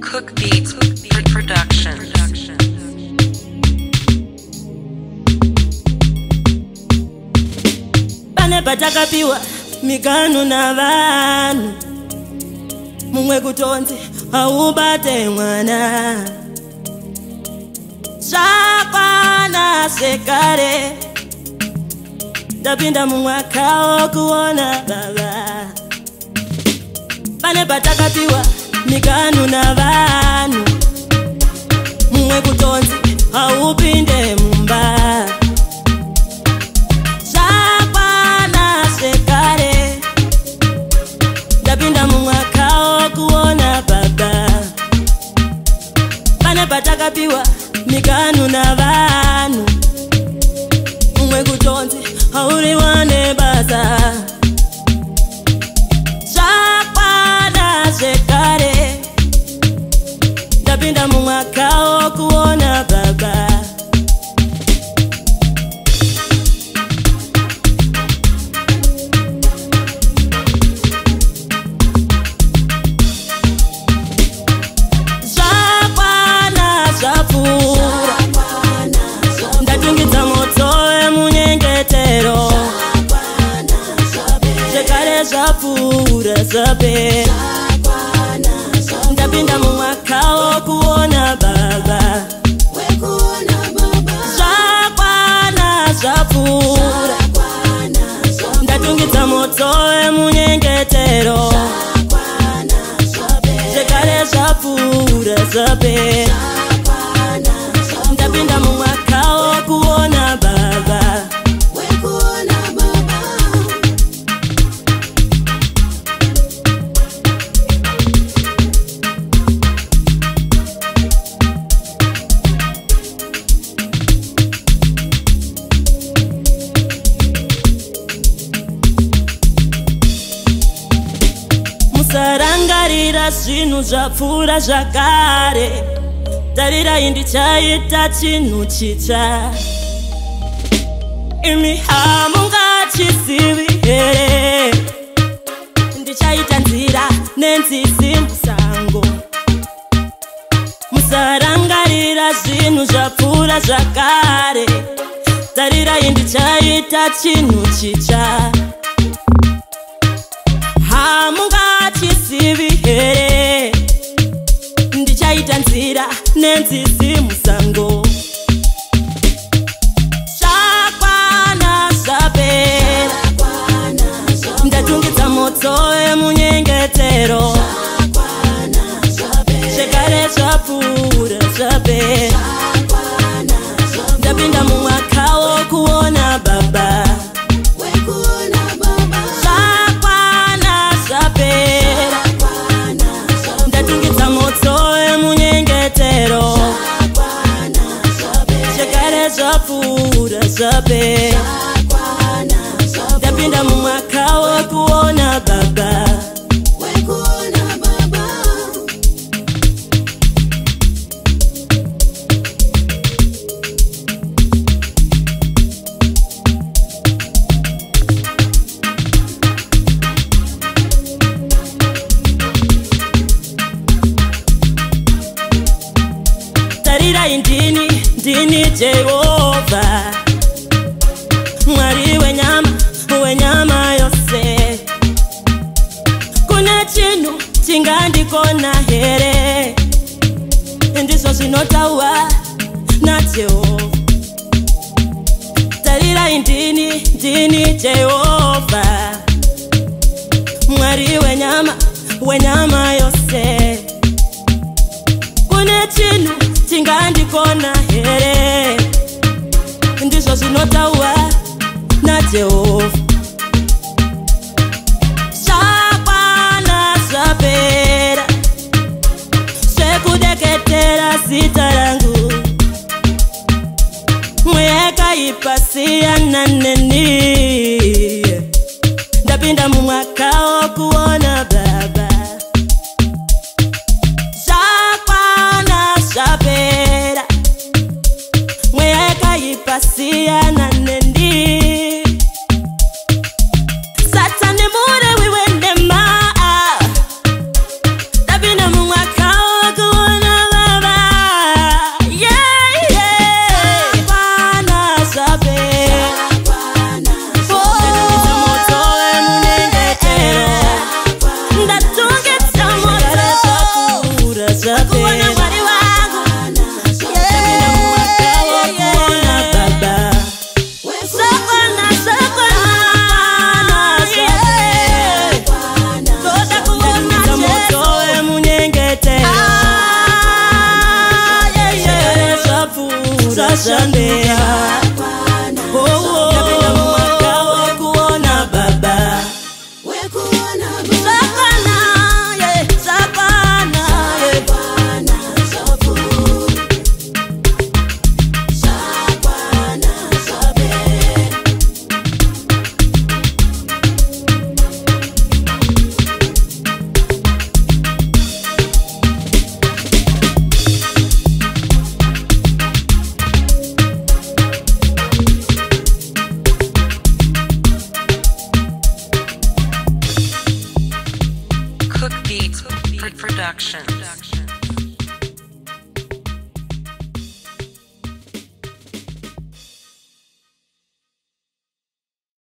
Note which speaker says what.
Speaker 1: Cook Beats Productions.
Speaker 2: Pane patakapiwa mikanu na vanhu, mumwe kutonzi haubate mwana. Zvakwana zvekare, ndapinda mumwaka wokuona baba. Pane patakapiwa mikanu na vanhu, mumwe kutonzi haupinde mumba. Zvakwana zvekare, ndapinda mumwaka wokuona baba. Pane patakapiwa mikanu na vanhu, mumwe kutonzi hauriwane basa. Zvakwana zvekare, ndapinda mumwaka wokuona baba. Zvakwana zvapfuura, ndatungidza moto wemunyengetero. Zvekare zvapfuura zvapera, ndapinda mumwaka wokuona baba. Zvakwana zvapfuura, ndatungidza moto wemunyengetero. Zvekare zvapfuura zvapera, ndapinda mumwaka wokuona baba. Musarangarira zvinhu zvapfuura zvakare, tarirai ndichaita chinhu chitsva. Imi hamungachizivi here, ndichaita nzira nenzizi musango. Musarangarira zvinhu zvapfuura zvakare, tarirai ndichaita chinhu chitsva. Hamungachizivi here, ndichaita nzira nenzizi musango. Zvakwana zvapera, ndatungidza moto wemunyengetero. Zvekare zvapfuura zvapera, ndapinda mumwaka wokuona baba. Zvakwana zvapera, ndatungidza moto wemunyengetero. Zvekare zvapfuura zvapera, ndapinda mumwaka wokuona baba. Tarirai ndini Jehovha, Mwari wenyama yose. Kune chinhu chingandikona here, ndizvo zvinotaura naJehovha. Tarirai ndini Jehovha, Mwari wenyama yose. Kune chinhu chingandikona here, ndizvo zvinotaura naJehovha. Zvakwana zvapera, zvekudeketera zita rangu. Mweya yakaipa siyana neni, ndapinda mumwaka wokuona baba. Zvakwana zvapera, mweya yakaipa siyana neni. Satani murewi wendema, ndapinda mumwaka wokuona shambera napenda mwaka wa kuona baba Sapana, yeah, sapana, yeah.
Speaker 1: Cook Beats Production.